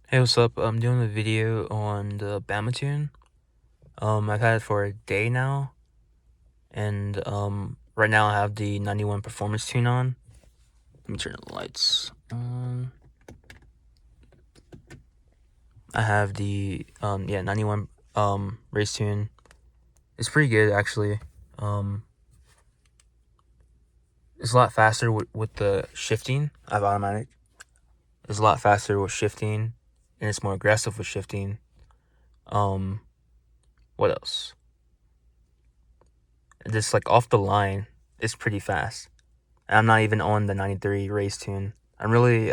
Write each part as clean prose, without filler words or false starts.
Hey, what's up? I'm doing a video on the Bama tune. I've had it for a day now, and right now I have the 91 performance tune on. Let me turn the lights on. I have the 91 race tune. It's pretty good actually. It's a lot faster with the shifting. I have automatic. It's a lot faster with shifting, and it's more aggressive with shifting. What else? Just like off the line, it's pretty fast. And I'm not even on the 93 race tune. I'm really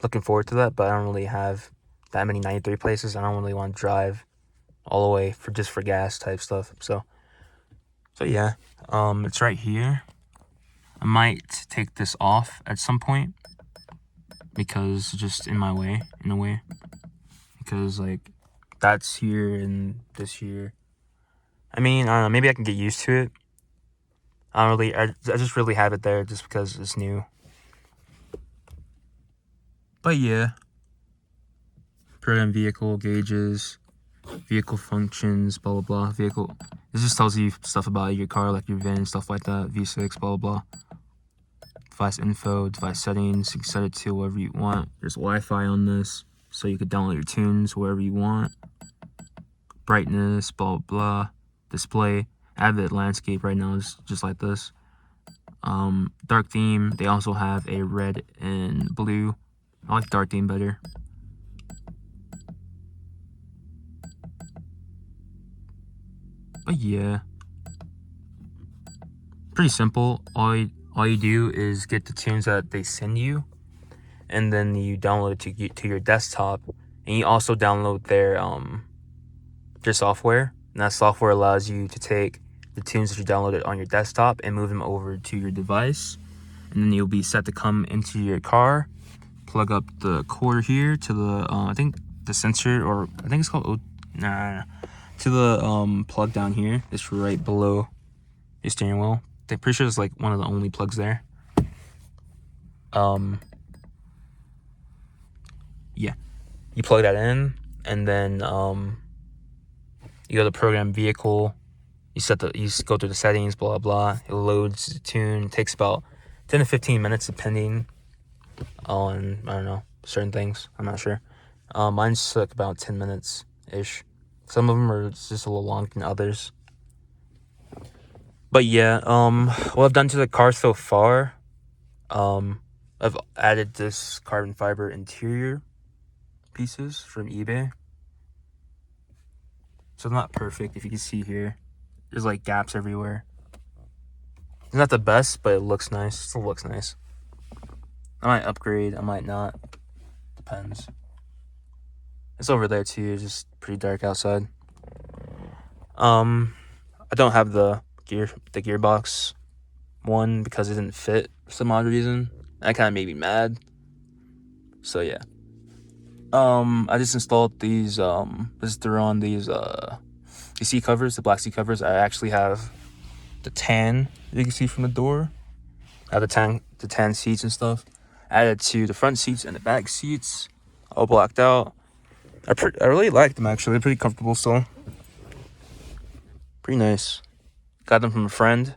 looking forward to that, but I don't really have that many 93 places. I don't really want to drive all the way for gas type stuff. So yeah, it's right here. I might take this off at some point because it's just in my way, in a way. Because like that's here and this here. I mean, I don't know, maybe I can get used to it. I just really have it there just because it's new. But yeah, program vehicle gauges, vehicle functions, blah blah blah. Vehicle. This just tells you stuff about your car, like your VIN, stuff like that. V6, blah blah blah. Device info, device settings. You can set it to wherever you want. There's Wi-Fi on this, so you could download your tunes wherever you want. Brightness, blah blah blah. Display. Avid landscape right now is just like this. Dark theme. They also have a red and blue. I like dark theme better. But yeah, pretty simple. All you do is get the tunes that they send you, and then you download it to your desktop, and you also download their software. And that software allows you to take the tunes that you downloaded on your desktop and move them over to your device, and then you'll be set to come into your car. Plug up the cord here to the I think the sensor, or I think it's called to the plug down here. It's right below your steering wheel. I'm pretty sure it's like one of the only plugs there. Yeah, you plug that in, and then you go to program vehicle. You go through the settings, blah blah. It loads the tune. It takes about 10 to 15 minutes, depending on, I don't know, certain things. I'm not sure. Mine took about 10 minutes ish. Some of them are just a little longer than others. But yeah, what I've done to the car so far, I've added this carbon fiber interior pieces from eBay. So it's not perfect. If you can see here, there's like gaps everywhere. It's not the best, but it looks nice. It still looks nice. I might upgrade, I might not. Depends. It's over there too. It's just pretty dark outside. I don't have the gearbox one because it didn't fit for some odd reason. That kind of made me mad. So yeah. I just installed these they're on these the seat covers, the black seat covers. I actually have the tan you can see from the door. I have the tan seats and stuff added to the front seats and the back seats, all blacked out. I really like them actually. They're pretty comfortable still. Pretty nice. Got them from a friend.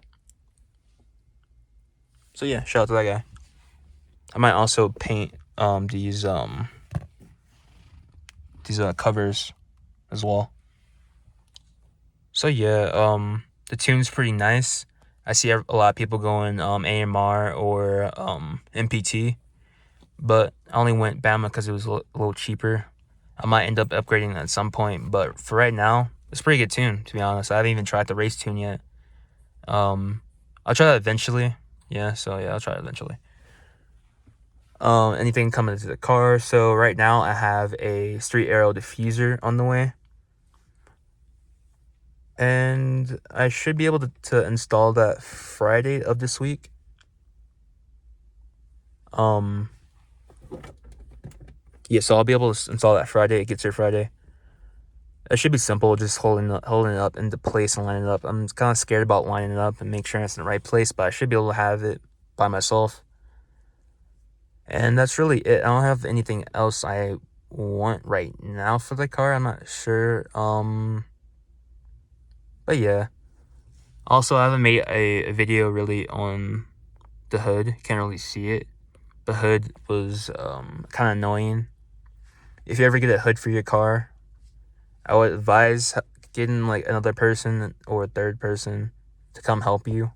So yeah, shout out to that guy. I might also paint these covers as well. So yeah, the tune's pretty nice. I see a lot of people going AMR or MPT, but I only went Bama because it was a little cheaper. I might end up upgrading at some point, but for right now, it's a pretty good tune, to be honest. I haven't even tried the race tune yet. I'll try that eventually. Yeah, so yeah, I'll try it eventually. Anything coming into the car. So right now I have a street aero diffuser on the way. And I should be able to install that Friday of this week. Yeah, so I'll be able to install that Friday. It gets here Friday. It should be simple, just holding it up into place and lining it up. I'm kind of scared about lining it up and make sure it's in the right place, but I should be able to have it by myself. And that's really it. I don't have anything else I want right now for the car. I'm not sure. But yeah. Also, I haven't made a video really on the hood. Can't really see it. The hood was kind of annoying. If you ever get a hood for your car, I would advise getting like another person or a third person to come help you,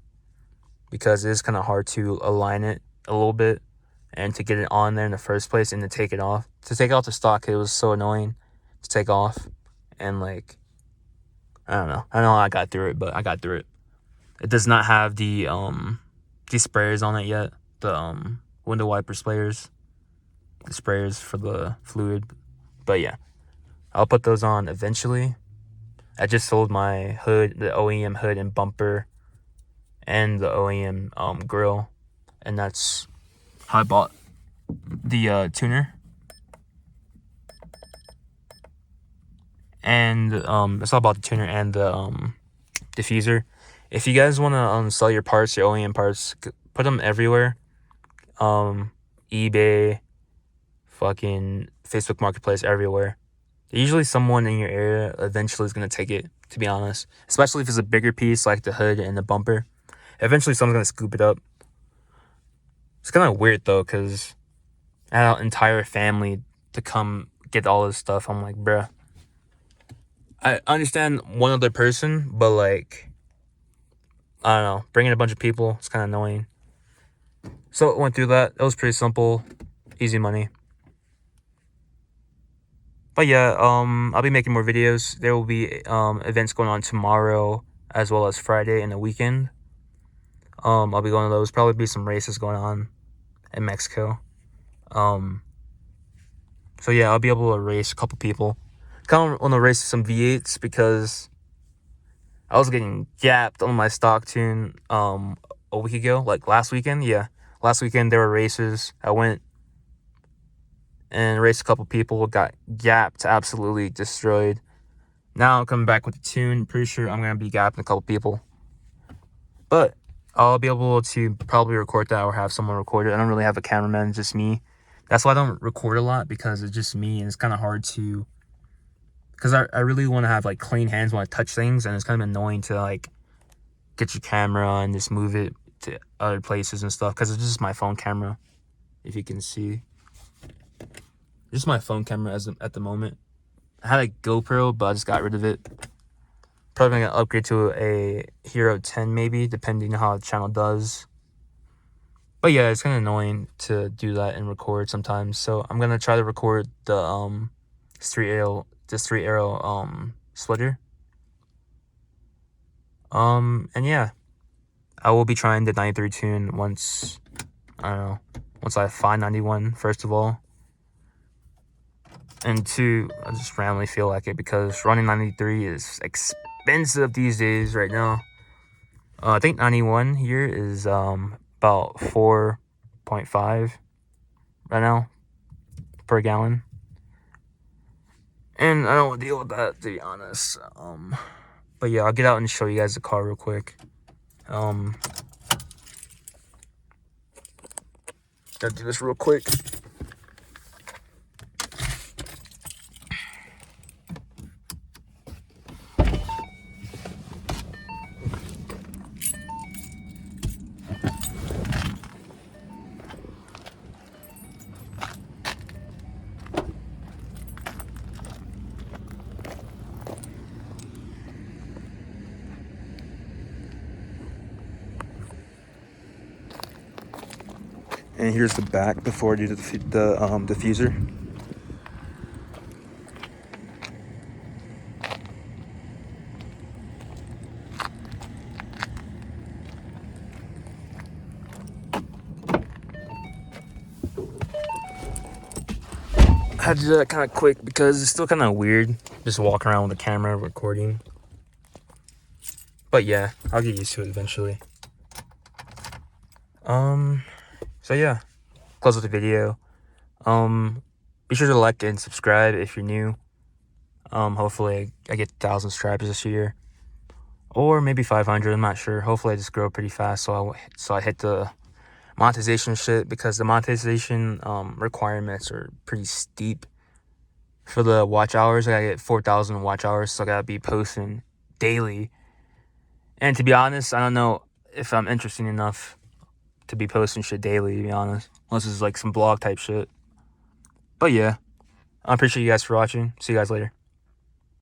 because it is kind of hard to align it a little bit and to get it on there in the first place and to take it off. To take off the stock, it was so annoying to take off. And like, I don't know. I know I got through it, but I got through it. It does not have the sprayers on it yet. The window wiper sprayers. The sprayers for the fluid. But yeah, I'll put those on eventually. I just sold my hood, the OEM hood and bumper, and the OEM grill, and that's how I bought the tuner. And it's all about the tuner and the diffuser. If you guys want to sell your parts, your OEM parts, put them everywhere. eBay, fucking Facebook Marketplace, everywhere. Usually someone in your area eventually is going to take it, to be honest. Especially if it's a bigger piece like the hood and the bumper. Eventually someone's going to scoop it up. It's kind of weird though, because I had an entire family to come get all this stuff. I'm like, bruh. I understand one other person, but like, I don't know. Bringing a bunch of people, it's kind of annoying. So it went through that. It was pretty simple. Easy money. But yeah, I'll be making more videos. There will be events going on tomorrow as well as Friday and the weekend. I'll be going to those. Probably be some races going on in Mexico. So yeah, I'll be able to race a couple people. Kind of want to race some V8s because I was getting gapped on my stock tune a week ago, like last weekend. Yeah, last weekend there were races. I went and raced a couple people, got gapped, absolutely destroyed. Now I'm coming back with the tune. Pretty sure I'm gonna be gapping a couple people, but I'll be able to probably record that or have someone record it. I don't really have a cameraman, it's just me. That's why I don't record a lot, because it's just me and it's kind of hard to, because I really want to have like clean hands when I touch things, and it's kind of annoying to like get your camera and just move it to other places and stuff, because it's just my phone camera, if you can see. Just my phone camera at the moment. I had a GoPro, but I just got rid of it. Probably gonna upgrade to a Hero 10 maybe, depending on how the channel does. But yeah, it's kind of annoying to do that and record sometimes. So I'm gonna try to record the three arrow splitter. And yeah, I will be trying the 93 tune once I find 91 first of all. And two, I just randomly feel like it, because running 93 is expensive these days right now. I think 91 here is about 4.5 right now per gallon. And I don't want to deal with that, to be honest. But yeah, I'll get out and show you guys the car real quick. Gotta do this real quick. And here's the back before I do the diffuser. I had to do that kind of quick because it's still kind of weird just walking around with a camera recording. But yeah, I'll get used to it eventually. So yeah, close with the video. Be sure to like and subscribe if you're new. Hopefully I get 1,000 subscribers this year, or maybe 500. I'm not sure. Hopefully I just grow pretty fast, so I hit the monetization shit, because the monetization requirements are pretty steep. For the watch hours, I gotta get 4,000 watch hours, so I gotta be posting daily. And to be honest, I don't know if I'm interesting enough to be posting shit daily, to be honest. Unless it's like some blog type shit. But yeah, I appreciate you guys for watching. See you guys later.